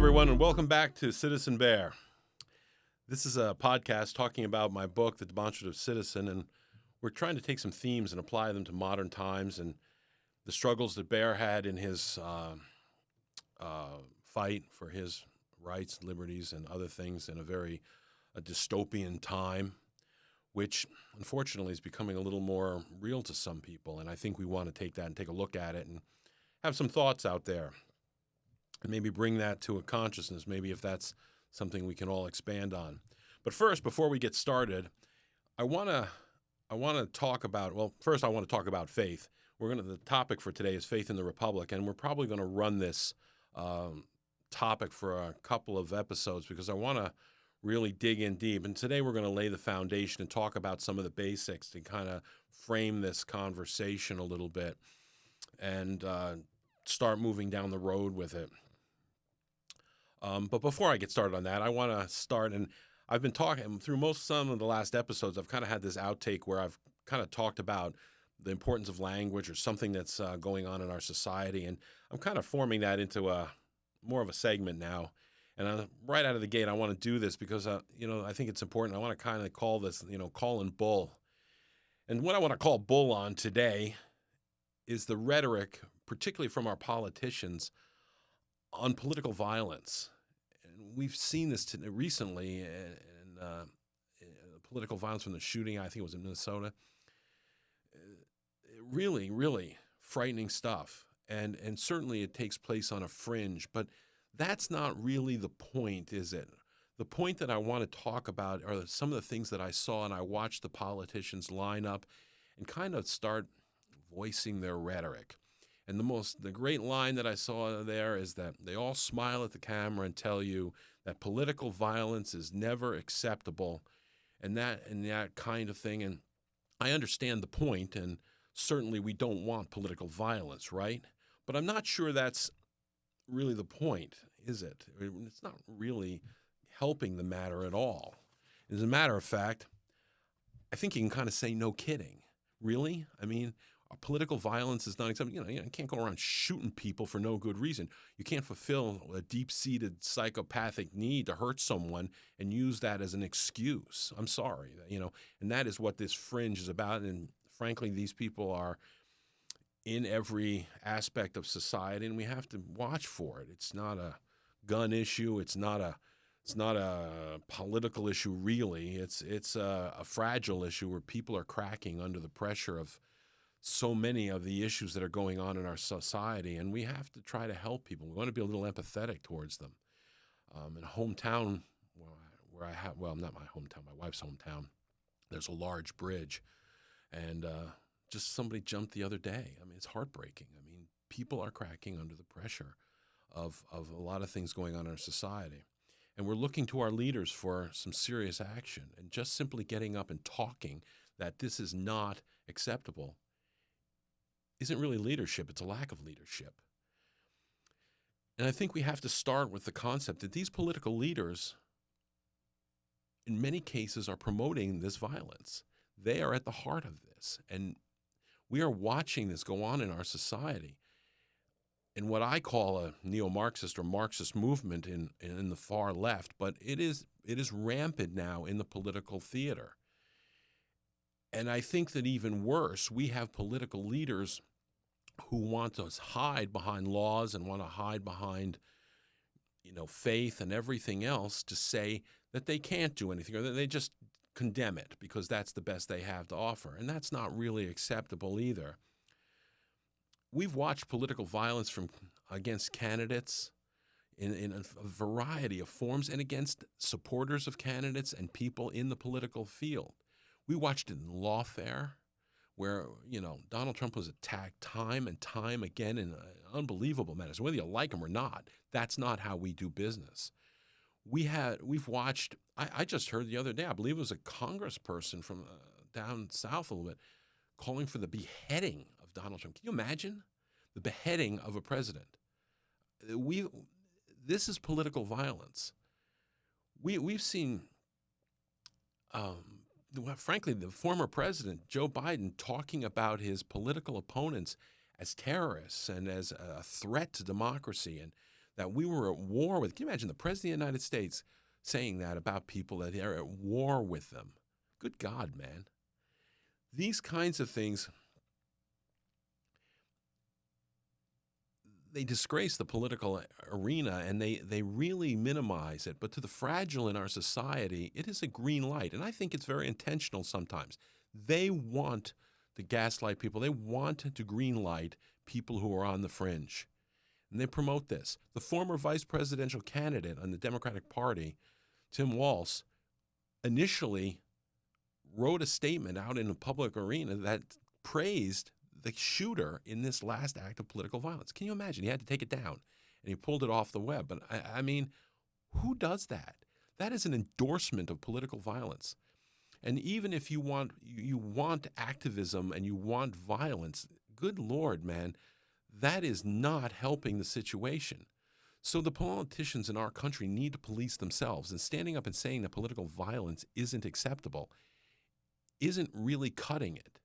everyone, and welcome back to Citizen Bear. This is a podcast talking about my book, The Demonstrative Citizen, and we're trying to take some themes and apply them to modern times and the struggles that Bear had in his fight for his rights, liberties, and other things in a dystopian time, which unfortunately is becoming a little more real to some people. And I think we want to take that and take a look at it and have some thoughts out there and maybe bring that to a consciousness, maybe if that's something we can all expand on. But first, before we get started, I want to talk about, well, first I want to talk about faith. The topic for today is faith in the Republic, and we're probably going to run this topic for a couple of episodes because I want to really dig in deep. And today we're going to lay the foundation and talk about some of the basics to kind of frame this conversation a little bit and start moving down the road with it. But before I get started on that, I want to start, and I've been talking through some of the last episodes, I've kind of had this outtake where I've kind of talked about the importance of language or something that's going on in our society, and I'm kind of forming that into more of a segment now. And right out of the gate, I want to do this because, I think it's important. I want to kind of call this, calling bull. And what I want to call bull on today is the rhetoric, particularly from our politicians, on political violence. And we've seen this recently in political violence from the shooting, I think it was in Minnesota. Really, really frightening stuff. And certainly it takes place on a fringe, but that's not really the point, is it? The point that I want to talk about are some of the things that I saw, and I watched the politicians line up and kind of start voicing their rhetoric. And the great line that I saw there is that they all smile at the camera and tell you that political violence is never acceptable and that kind of thing. And I understand the point, and certainly we don't want political violence, right? But I'm not sure that's really the point, is it? It's not really helping the matter at all. As a matter of fact, I think you can kind of say no kidding. Really? I mean, political violence is not acceptable. You can't go around shooting people for no good reason. You can't fulfill a deep-seated psychopathic need to hurt someone and use that as an excuse. I'm sorry, and that is what this fringe is about. And frankly, these people are in every aspect of society, and we have to watch for it. It's not a gun issue. It's not a political issue, really. It's a fragile issue where people are cracking under the pressure of so many of the issues that are going on in our society, and we have to try to help people. We want to be a little empathetic towards them. In a hometown where I have, well, not my hometown, my wife's hometown, there's a large bridge, and just somebody jumped the other day. I mean, it's heartbreaking. I mean, people are cracking under the pressure of a lot of things going on in our society, and we're looking to our leaders for some serious action, and just simply getting up and talking that this is not acceptable isn't really leadership. It's a lack of leadership. And I think we have to start with the concept that these political leaders, in many cases, are promoting this violence. They are at the heart of this. And we are watching this go on in our society. In what I call a neo-Marxist or Marxist movement in the far left, but it is rampant now in the political theater. And I think that even worse, we have political leaders who want to hide behind laws and want to hide behind, faith and everything else to say that they can't do anything or that they just condemn it because that's the best they have to offer. And that's not really acceptable either. We've watched political violence against candidates in a variety of forms and against supporters of candidates and people in the political field. We watched it in lawfare, where, Donald Trump was attacked time and time again in unbelievable manners. Whether you like him or not, that's not how we do business. We've watched, I just heard the other day, I believe it was a congressperson from down south a little bit, calling for the beheading of Donald Trump. Can you imagine the beheading of a president? This is political violence. We've seen, frankly, the former president, Joe Biden, talking about his political opponents as terrorists and as a threat to democracy. And that we were at war with. Can you imagine the President of the United States saying that about people, that they're at war with them? Good God, man. These kinds of things, they disgrace the political arena, and they really minimize it. But to the fragile in our society, it is a green light. And I think it's very intentional sometimes. They want to gaslight people. They want to green light people who are on the fringe. And they promote this. The former vice presidential candidate on the Democratic Party, Tim Walz, initially wrote a statement out in the public arena that praised the shooter in this last act of political violence. Can you imagine? He had to take it down, and he pulled it off the web. But I mean, who does that? That is an endorsement of political violence. And even if you want activism and you want violence, good Lord, man, that is not helping the situation. So the politicians in our country need to police themselves, and standing up and saying that political violence isn't acceptable isn't really cutting it.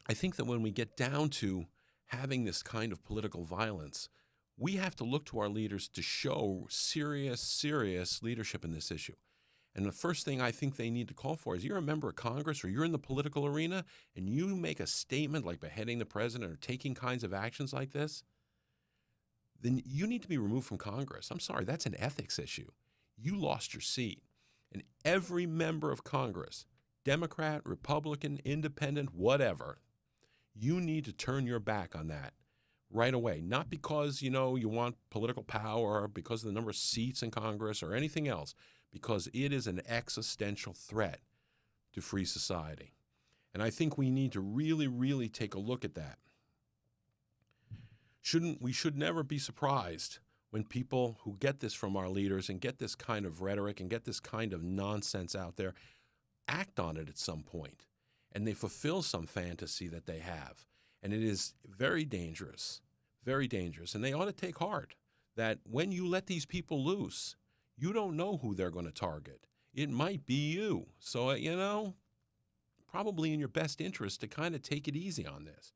I think that when we get down to having this kind of political violence, we have to look to our leaders to show serious leadership in this issue. And the first thing I think they need to call for is, you're a member of Congress or you're in the political arena and you make a statement like beheading the president or taking kinds of actions like this, then you need to be removed from Congress. I'm sorry, that's an ethics issue. You lost your seat. And every member of Congress, Democrat, Republican, Independent, whatever, you need to turn your back on that right away. Not because, you want political power, because of the number of seats in Congress or anything else, because it is an existential threat to free society. And I think we need to really take a look at that. We should never be surprised when people who get this from our leaders and get this kind of rhetoric and get this kind of nonsense out there act on it at some point, and they fulfill some fantasy that they have. And it is very dangerous, and they ought to take heart that when you let these people loose, you don't know who they're going to target. It might be you. So, probably in your best interest to kind of take it easy on this.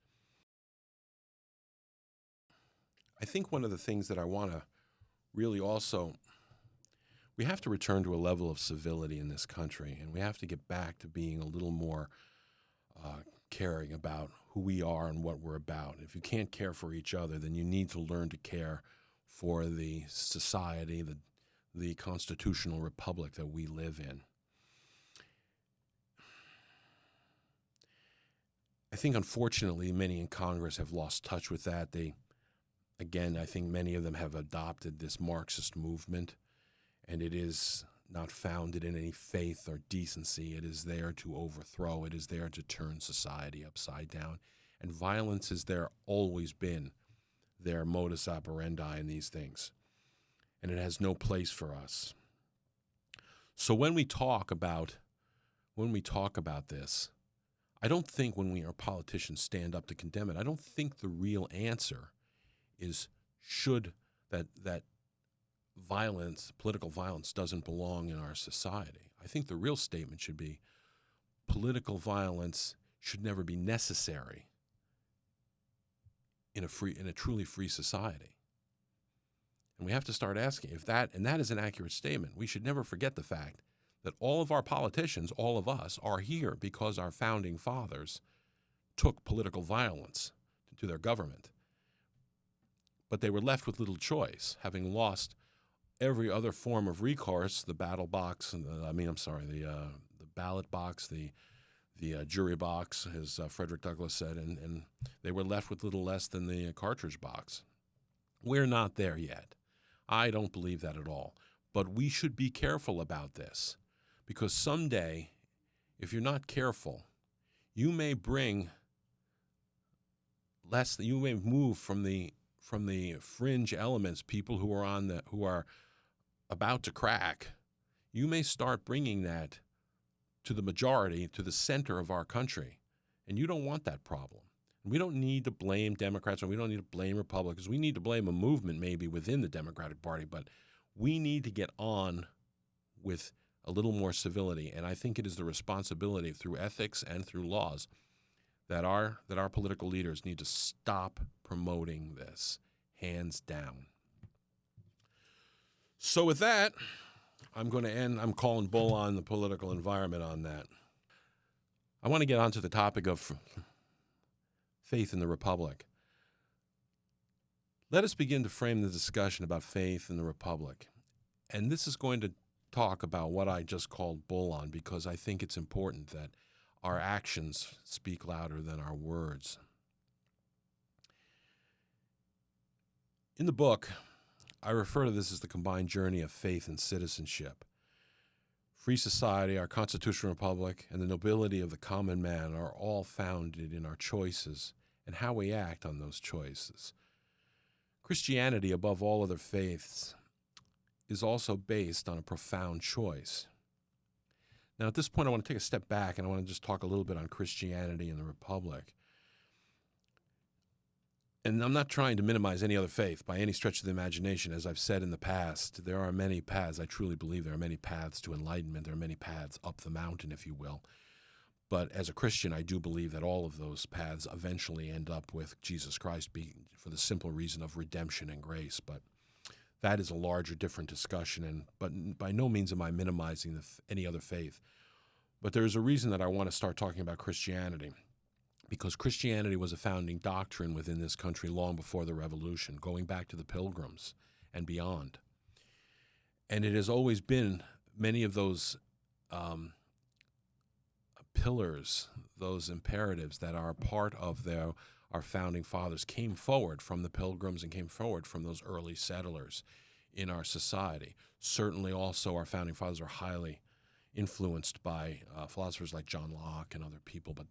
I think one of the things that I want to really also, we have to return to a level of civility in this country, and we have to get back to being a little more caring about who we are and what we're about. If you can't care for each other, then you need to learn to care for the society, the constitutional republic that we live in. I think, unfortunately, many in Congress have lost touch with that. I think many of them have adopted this Marxist movement, and it is not founded in any faith or decency. It is there to overthrow. It is there to turn society upside down. And violence is there, always been their modus operandi in these things. And it has no place for us. So when we talk about this, I don't think when our politicians stand up to condemn it, I don't think the real answer is that violence, political violence, doesn't belong in our society. I think the real statement should be political violence should never be necessary in a truly free society. And we have to start asking if that is an accurate statement. We should never forget the fact that all of our politicians, all of us, are here because our founding fathers took political violence to their government. But they were left with little choice, having lost every other form of recourse, the ballot box, the ballot box, the jury box, as Frederick Douglass said, and they were left with little less than the cartridge box. We're not there yet. I don't believe that at all. But we should be careful about this, because someday, if you're not careful, you may move from the fringe elements, people who are about to crack. You may start bringing that to the majority, to the center of our country, and you don't want that problem. We don't need to blame Democrats, or we don't need to blame Republicans. We need to blame a movement maybe within the Democratic Party, but we need to get on with a little more civility. And I think it is the responsibility through ethics and through laws that our political leaders need to stop promoting this hands down. So with that, I'm going to end. I'm calling bull on the political environment on that. I want to get onto the topic of faith in the Republic. Let us begin to frame the discussion about faith in the Republic. And this is going to talk about what I just called bull on, because I think it's important that our actions speak louder than our words. In the book, I refer to this as the combined journey of faith and citizenship. Free society, our constitutional republic, and the nobility of the common man are all founded in our choices and how we act on those choices. Christianity, above all other faiths, is also based on a profound choice. Now, at this point, I want to take a step back and I want to just talk a little bit on Christianity and the Republic. And I'm not trying to minimize any other faith by any stretch of the imagination. As I've said in the past, there are many paths. I truly believe there are many paths to enlightenment. There are many paths up the mountain, if you will. But as a Christian, I do believe that all of those paths eventually end up with Jesus Christ, for the simple reason of redemption and grace. But that is a larger, different discussion. But by no means am I minimizing any other faith. But there's a reason that I want to start talking about Christianity. Because Christianity was a founding doctrine within this country long before the Revolution, going back to the Pilgrims and beyond. And it has always been many of those pillars, those imperatives that are part of our founding fathers came forward from the Pilgrims and came forward from those early settlers in our society. Certainly also our founding fathers are highly influenced by philosophers like John Locke and other people, but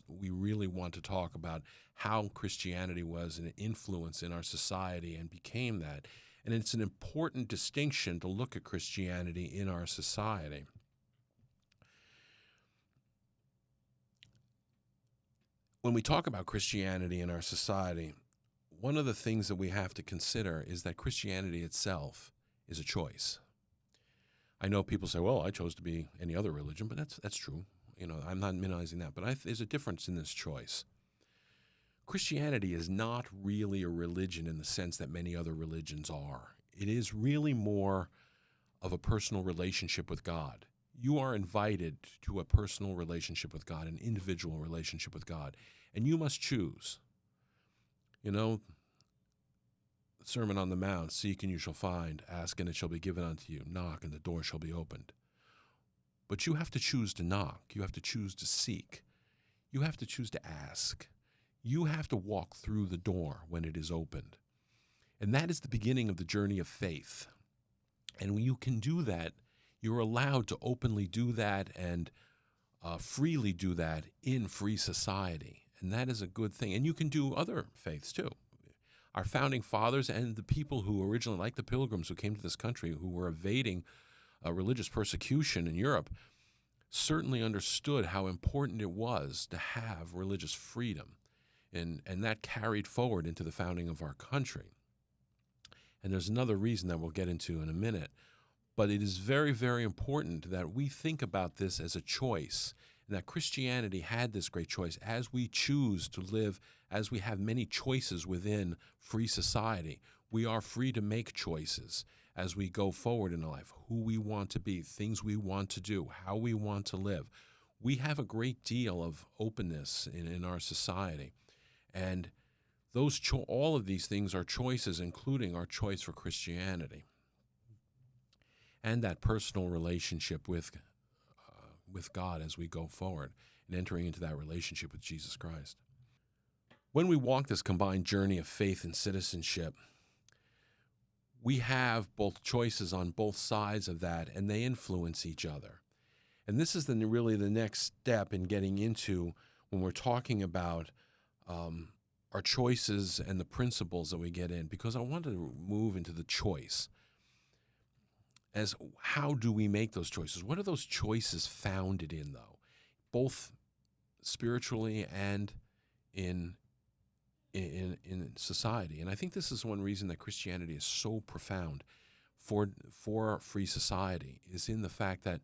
we really want to talk about how Christianity was an influence in our society and became that. And it's an important distinction to look at Christianity in our society. When we talk about Christianity in our society, one of the things that we have to consider is that Christianity itself is a choice. I know people say, well, I chose to be any other religion, but that's true. You know, I'm not minimizing that, but there's a difference in this choice. Christianity is not really a religion in the sense that many other religions are. It is really more of a personal relationship with God. You are invited to a personal relationship with God, an individual relationship with God, and you must choose. You know, the Sermon on the Mount, seek and you shall find, ask and it shall be given unto you, knock and the door shall be opened. But you have to choose to knock. You have to choose to seek. You have to choose to ask. You have to walk through the door when it is opened. And that is the beginning of the journey of faith. And when you can do that, you're allowed to openly do that and freely do that in free society. And that is a good thing. And you can do other faiths too. Our founding fathers and the people who originally, like the Pilgrims who came to this country, who were evading religious persecution in Europe, certainly understood how important it was to have religious freedom. And that carried forward into the founding of our country. And there's another reason that we'll get into in a minute. But it is very, very important that we think about this as a choice, and that Christianity had this great choice. As we choose to live, as we have many choices within free society, we are free to make choices as we go forward in life, who we want to be, things we want to do, how we want to live. We have a great deal of openness in our society. And all of these things are choices, including our choice for Christianity. And that personal relationship with God as we go forward and entering into that relationship with Jesus Christ. When we walk this combined journey of faith and citizenship, we have both choices on both sides of that, and they influence each other. And this is really the next step in getting into when we're talking about our choices and the principles that we get in, because I want to move into the choice. As how do we make those choices? What are those choices founded in, though, both spiritually and in society? And I think this is one reason that Christianity is so profound for free society, is in the fact that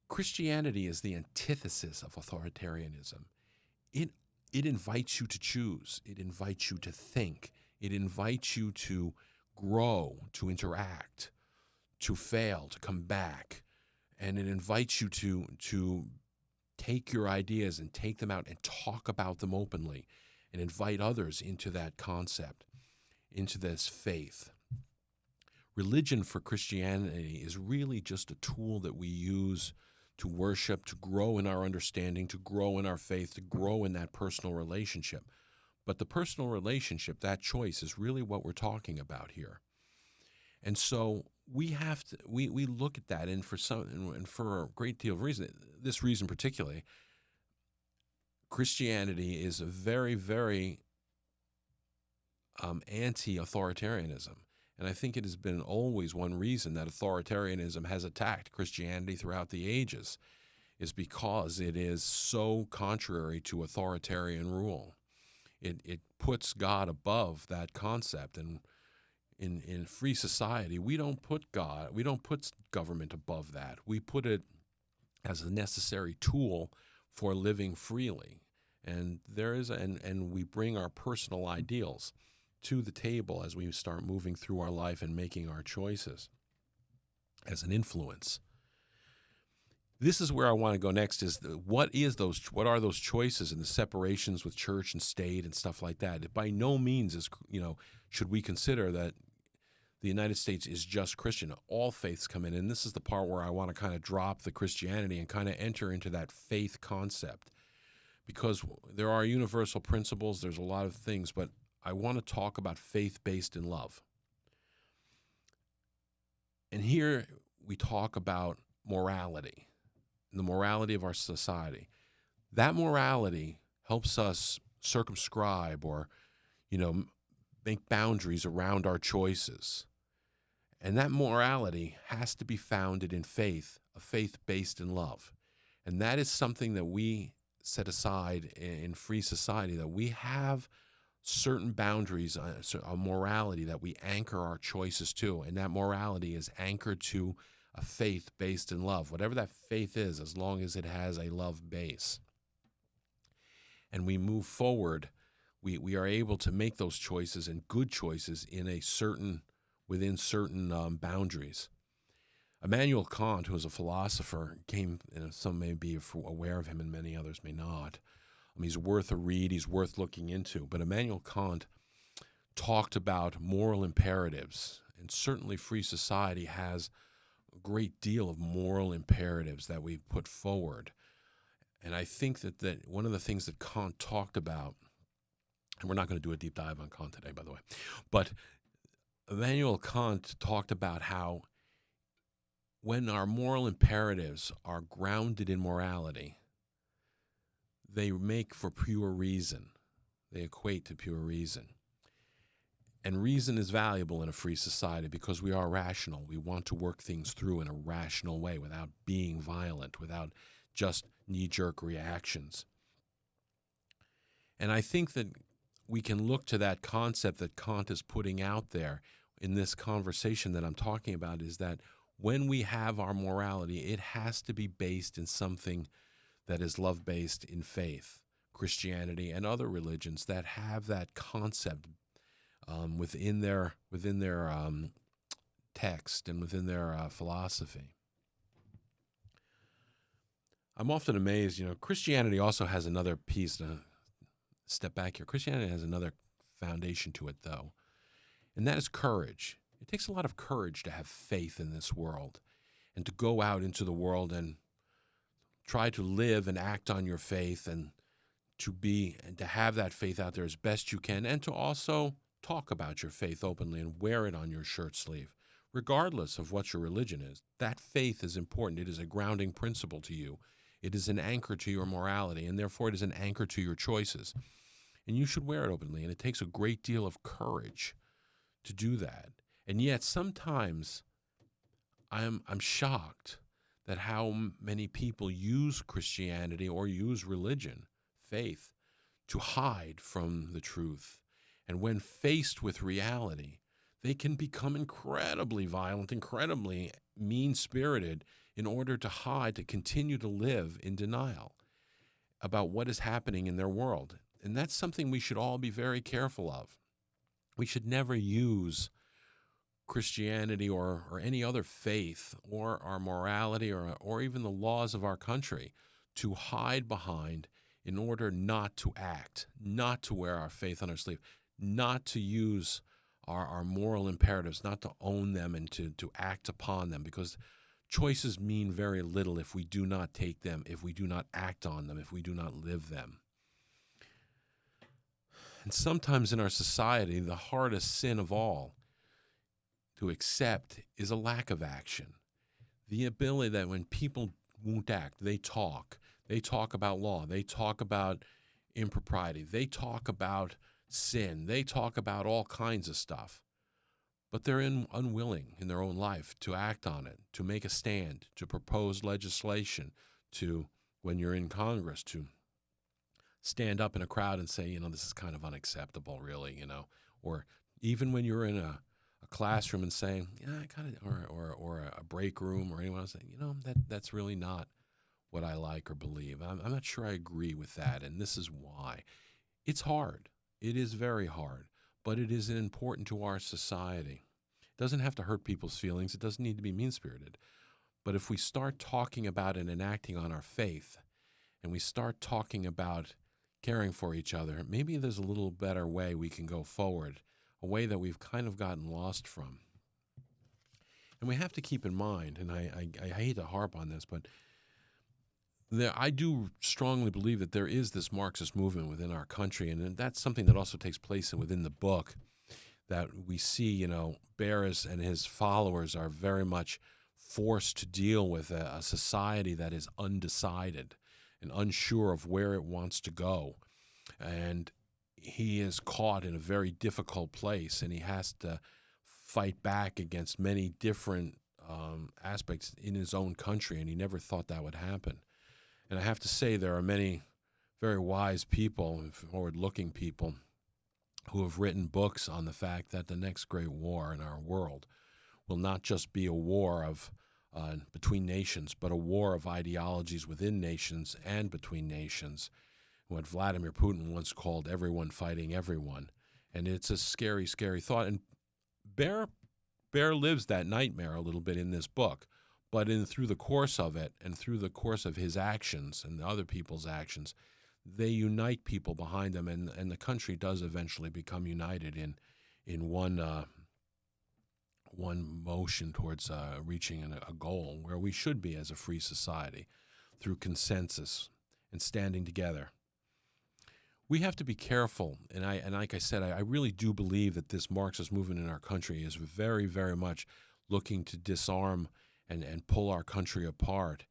Christianity is the antithesis of authoritarianism. It invites you to choose. It invites you to think. It invites you to grow, to interact, to fail, to come back. And it invites you to take your ideas and take them out and talk about them openly and invite others into that concept, into this faith. Religion for Christianity is really just a tool that we use to worship, to grow in our understanding, to grow in our faith, to grow in that personal relationship. But the personal relationship, that choice, is really what we're talking about here. And so we have to we look at that, and for a great deal of reason, this reason particularly, Christianity is a very, very anti-authoritarianism. And I think it has been always one reason that authoritarianism has attacked Christianity throughout the ages, is because it is so contrary to authoritarian rule. It puts God above that concept. And in free society, we don't put government above that. We put it as a necessary tool for living freely. And and we bring our personal ideals to the table as we start moving through our life and making our choices as an influence. This is where I want to go next, is what are those choices and the separations with church and state and stuff like that. By no means should we consider that the United States is just Christian. All faiths come in, and this is the part where I want to kind of drop the Christianity and kind of enter into that faith concept, because there are universal principles, there's a lot of things, but I want to talk about faith based in love. And here we talk about morality, the morality of our society. That morality helps us circumscribe or, make boundaries around our choices. And that morality has to be founded in faith, a faith based in love. And that is something that we set aside in free society, that we have certain boundaries, a morality that we anchor our choices to. And that morality is anchored to a faith based in love, whatever that faith is, as long as it has a love base. And we move forward, we are able to make those choices, and good choices, within certain boundaries. Immanuel Kant, who was a philosopher, some may be aware of him and many others may not. He's worth a read, he's worth looking into. But Immanuel Kant talked about moral imperatives, and certainly free society has a great deal of moral imperatives that we put forward. And I think that one of the things that Kant talked about, and we're not going to do a deep dive on Kant today, by the way, but Immanuel Kant talked about how when our moral imperatives are grounded in morality, they make for pure reason. They equate to pure reason. And reason is valuable in a free society because we are rational. We want to work things through in a rational way without being violent, without just knee-jerk reactions. And I think that we can look to that concept that Kant is putting out there in this conversation that I'm talking about, is that when we have our morality, it has to be based in something that is love-based in faith. Christianity and other religions that have that concept within their text and within their philosophy. I'm often amazed, Christianity also has another piece, to step back here. Christianity has another foundation to it, though, and that is courage. It takes a lot of courage to have faith in this world and to go out into the world and try to live and act on your faith, and to have that faith out there as best you can, and to also talk about your faith openly and wear it on your shirt sleeve, regardless of what your religion is. That faith is important. It is a grounding principle to you. It is an anchor to your morality, and therefore it is an anchor to your choices. And you should wear it openly, and it takes a great deal of courage to do that. And yet sometimes I'm shocked that how many people use Christianity or use religion, faith, to hide from the truth. And when faced with reality, they can become incredibly violent, incredibly mean-spirited in order to hide, to continue to live in denial about what is happening in their world. And that's something we should all be very careful of. We should never use Christianity or any other faith or our morality or even the laws of our country to hide behind in order not to act, not to wear our faith on our sleeve, not to use our moral imperatives, not to own them and to act upon them, because choices mean very little if we do not take them, if we do not act on them, if we do not live them. And sometimes in our society, the hardest sin of all to accept is a lack of action. The ability that when people won't act, they talk. They talk about law. They talk about impropriety. They talk about sin. They talk about all kinds of stuff. But they're unwilling in their own life to act on it, to make a stand, to propose legislation, to, when you're in Congress, to stand up in a crowd and say, this is kind of unacceptable, really, or even when you're in a classroom and saying, I kind of, or a break room or anyone else saying, that's really not what I like or believe. I'm not sure I agree with that, and this is why. It's hard. It is very hard, but it is important to our society. It doesn't have to hurt people's feelings. It doesn't need to be mean-spirited. But if we start talking about and enacting on our faith, and we start talking about caring for each other, maybe there's a little better way we can go forward, a way that we've kind of gotten lost from. And we have to keep in mind, and I hate to harp on this, but I do strongly believe that there is this Marxist movement within our country, and that's something that also takes place within the book, that we see, Barris and his followers are very much forced to deal with a society that is undecided and unsure of where it wants to go. And he is caught in a very difficult place, and he has to fight back against many different aspects in his own country, and he never thought that would happen. And I have to say there are many very wise people, forward-looking people, who have written books on the fact that the next great war in our world will not just be a war of between nations, but a war of ideologies within nations and between nations, what Vladimir Putin once called everyone fighting everyone. And it's a scary, scary thought. And Bear lives that nightmare a little bit in this book, but through the course of it and through the course of his actions and other people's actions, they unite people behind them, and the country does eventually become united in one motion towards reaching a goal where we should be as a free society through consensus and standing together. We have to be careful, and like I said, I really do believe that this Marxist movement in our country is very, very much looking to disarm and pull our country apart.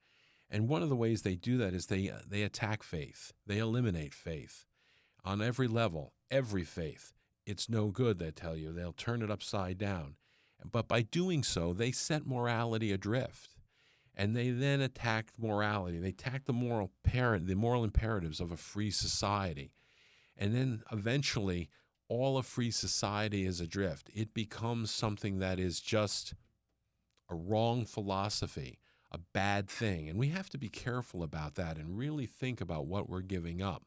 And one of the ways they do that is they attack faith. They eliminate faith on every level, every faith. It's no good, they tell you. They'll turn it upside down. But by doing so, they set morality adrift. And they then attack morality. They attack the moral imperatives of a free society. And then eventually, all of free society is adrift. It becomes something that is just a wrong philosophy, a bad thing. And we have to be careful about that and really think about what we're giving up.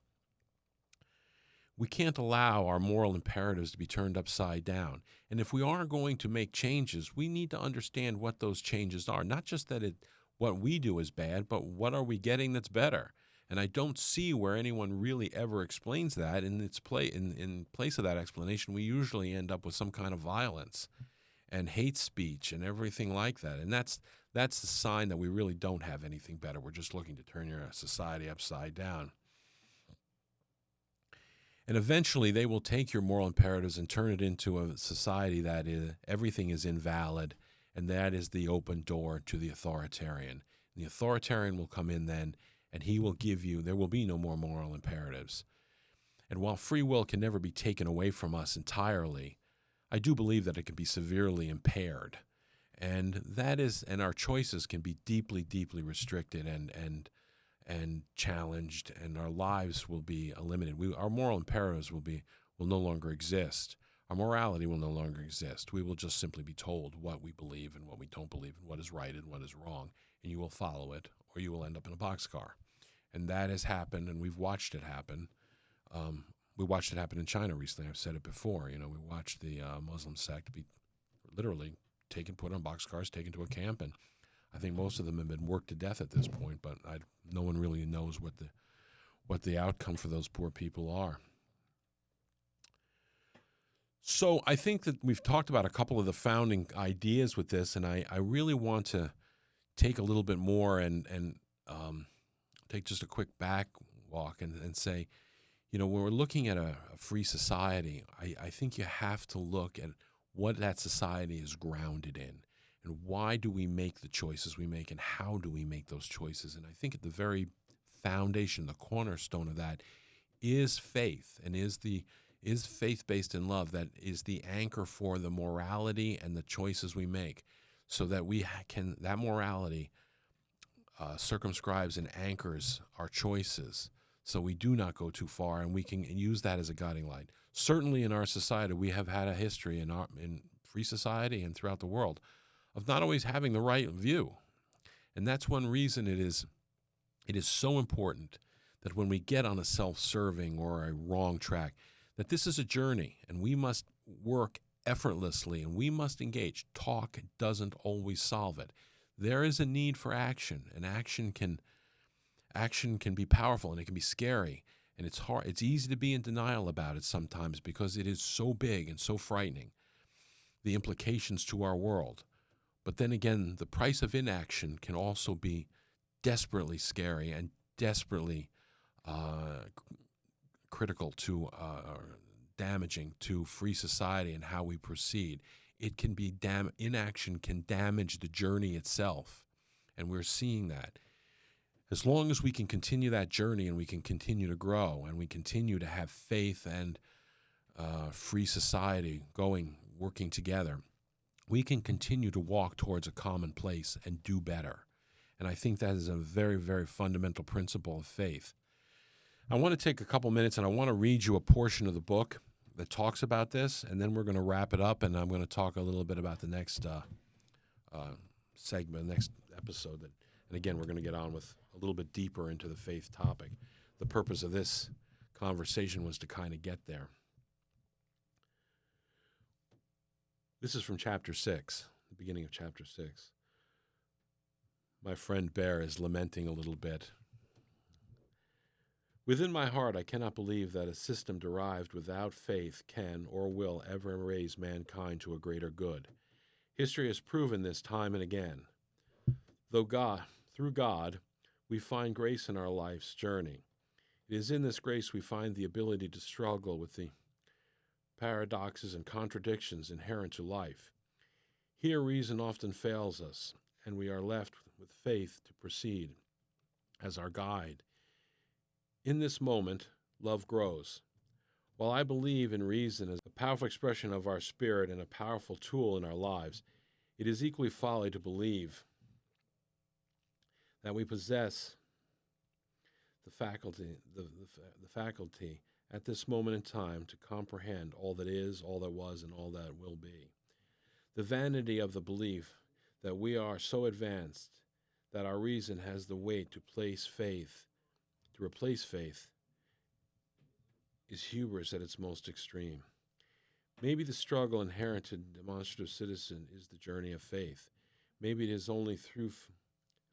We can't allow our moral imperatives to be turned upside down. And if we are going to make changes, we need to understand what those changes are. Not just that what we do is bad, but what are we getting that's better? And I don't see where anyone really ever explains that. In place of that explanation, we usually end up with some kind of violence and hate speech and everything like that. And that's the sign that we really don't have anything better. We're just looking to turn your society upside down. And eventually they will take your moral imperatives and turn it into a society that everything is invalid, and that is the open door to the authoritarian. And the authoritarian will come in then, and he will there will be no more moral imperatives. And while free will can never be taken away from us entirely, I do believe that it can be severely impaired. And our choices can be deeply, deeply restricted and challenged, and our lives will be eliminated. Our moral imperatives will no longer exist. Our morality will no longer exist. We will just simply be told what we believe and what we don't believe, and what is right and what is wrong, and you will follow it, or you will end up in a boxcar. And that has happened, and we've watched it happen We watched it happen in China recently. I've said it before. We watched the Muslim sect be literally put on boxcars, taken to a camp, and I think most of them have been worked to death at this point. But no one really knows what the outcome for those poor people are. So I think that we've talked about a couple of the founding ideas with this, and I really want to take a little bit more and take just a quick back walk and say, when we're looking at a free society, I think you have to look at what that society is grounded in and why do we make the choices we make and how do we make those choices. And I think at the very foundation, the cornerstone of that is faith, and is faith based in love. That is the anchor for the morality and the choices we make, so that that morality circumscribes and anchors our choices, so we do not go too far, and we can use that as a guiding light. Certainly in our society, we have had a history in free society and throughout the world of not always having the right view, and that's one reason it is so important that when we get on a self-serving or a wrong track, that this is a journey, and we must work effortlessly, and we must engage. Talk doesn't always solve it. There is a need for action, and action can be powerful, and it can be scary, and it's hard. It's easy to be in denial about it sometimes because it is so big and so frightening, the implications to our world. But then again, the price of inaction can also be desperately scary and desperately critical to damaging to free society and how we proceed. It can be inaction can damage the journey itself, and we're seeing that. As long as we can continue that journey and we can continue to grow and we continue to have faith and free society working together, we can continue to walk towards a common place and do better. And I think that is a very, very fundamental principle of faith. I want to take a couple minutes and I want to read you a portion of the book that talks about this, and then we're going to wrap it up, and I'm going to talk a little bit about the next segment, next episode. And again, we're going to get on with a little bit deeper into the faith topic. The purpose of this conversation was to kind of get there. This is from chapter 6, the beginning of chapter 6. My friend Bear is lamenting a little bit. Within my heart, I cannot believe that a system derived without faith can or will ever raise mankind to a greater good. History has proven this time and again. Through God, we find grace in our life's journey. It is in this grace we find the ability to struggle with the paradoxes and contradictions inherent to life. Here, reason often fails us, and we are left with faith to proceed as our guide. In this moment, love grows. While I believe in reason as a powerful expression of our spirit and a powerful tool in our lives, it is equally folly to believe that we possess the faculty at this moment in time to comprehend all that is, all that was, and all that will be. The vanity of the belief that we are so advanced that our reason has the weight to replace faith is hubris at its most extreme. Maybe the struggle inherent in Demonstrative Citizen is the journey of faith. Maybe it is only through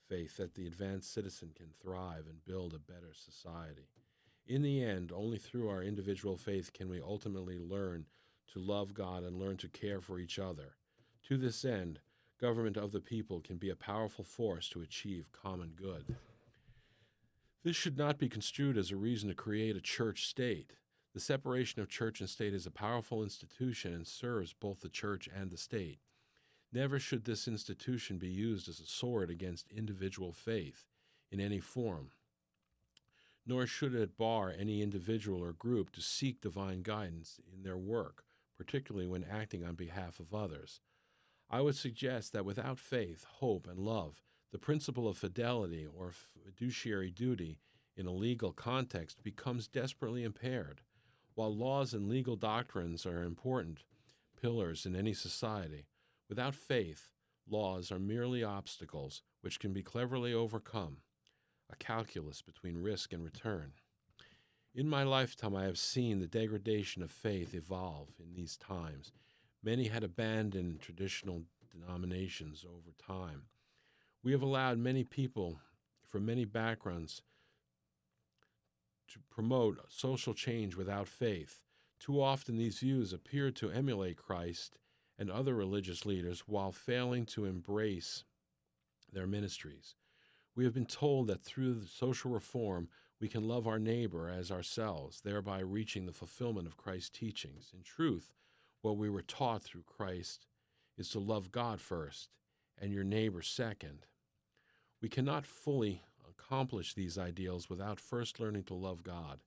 faith that the advanced citizen can thrive and build a better society. In the end, only through our individual faith can we ultimately learn to love God and learn to care for each other. To this end, government of the people can be a powerful force to achieve common good. This should not be construed as a reason to create a church state. The separation of church and state is a powerful institution and serves both the church and the state. Never should this institution be used as a sword against individual faith in any form, nor should it bar any individual or group to seek divine guidance in their work, particularly when acting on behalf of others. I would suggest that without faith, hope, and love, the principle of fidelity or fiduciary duty in a legal context becomes desperately impaired. While laws and legal doctrines are important pillars in any society, without faith, laws are merely obstacles which can be cleverly overcome, a calculus between risk and return. In my lifetime, I have seen the degradation of faith evolve in these times. Many had abandoned traditional denominations over time. We have allowed many people from many backgrounds to promote social change without faith. Too often, these views appear to emulate Christ and other religious leaders while failing to embrace their ministries. We have been told that through the social reform, we can love our neighbor as ourselves, thereby reaching the fulfillment of Christ's teachings. In truth, what we were taught through Christ is to love God first and your neighbor second. We cannot fully accomplish these ideals without first learning to love God.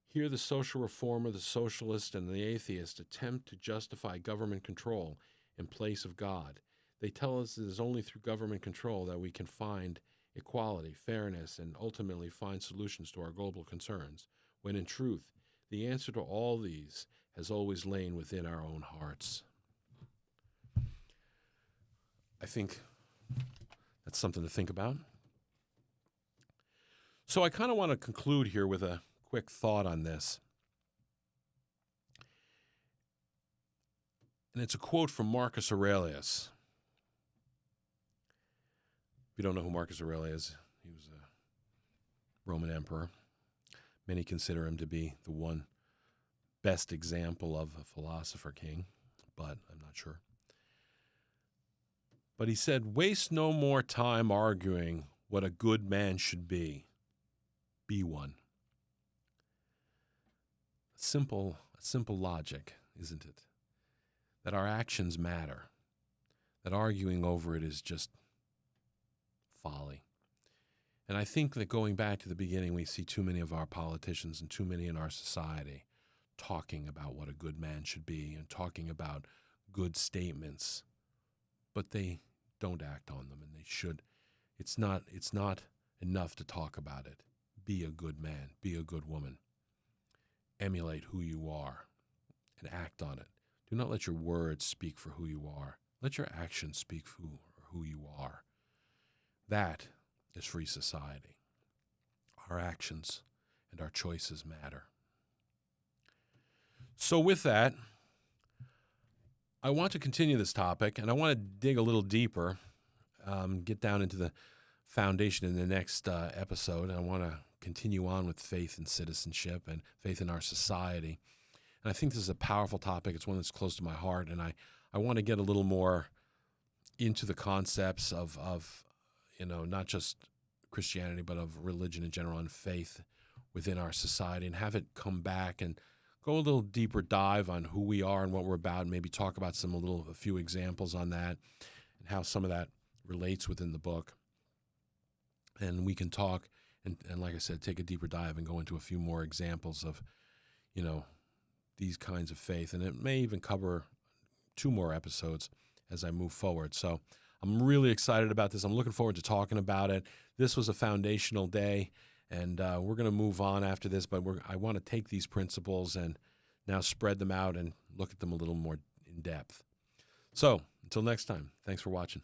Here, the social reformer, the socialist, and the atheist attempt to justify government control in place of God. They tell us it is only through government control that we can find equality, fairness, and ultimately find solutions to our global concerns, when in truth, the answer to all these has always lain within our own hearts. I think that's something to think about. So I kind of want to conclude here with a quick thought on this. And it's a quote from Marcus Aurelius. If you don't know who Marcus Aurelius is, he was a Roman emperor. Many consider him to be the one best example of a philosopher king, but I'm not sure. But he said, "Waste no more time arguing what a good man should be. Be one." Simple logic, isn't it? That our actions matter. That arguing over it is just folly. And I think that going back to the beginning, we see too many of our politicians and too many in our society talking about what a good man should be and talking about good statements, but they don't act on them, and they should. It's not enough to talk about it. Be a good man. Be a good woman. Emulate who you are and act on it. Do not let your words speak for who you are. Let your actions speak for who you are. That is free society. Our actions and our choices matter. So with that, I want to continue this topic, and I want to dig a little deeper, get down into the foundation in the next episode, and I want to continue on with faith and citizenship and faith in our society. And I think this is a powerful topic. It's one that's close to my heart, and I want to get a little more into the concepts of not just Christianity, but of religion in general and faith within our society, and have it come back and go a little deeper dive on who we are and what we're about, and maybe talk about a few examples on that and how some of that relates within the book. And we can talk and like I said, take a deeper dive and go into a few more examples of, these kinds of faith. And it may even cover 2 more episodes as I move forward. So I'm really excited about this. I'm looking forward to talking about it. This was a foundational day, and we're going to move on after this, but I want to take these principles and now spread them out and look at them a little more in depth. So until next time, thanks for watching.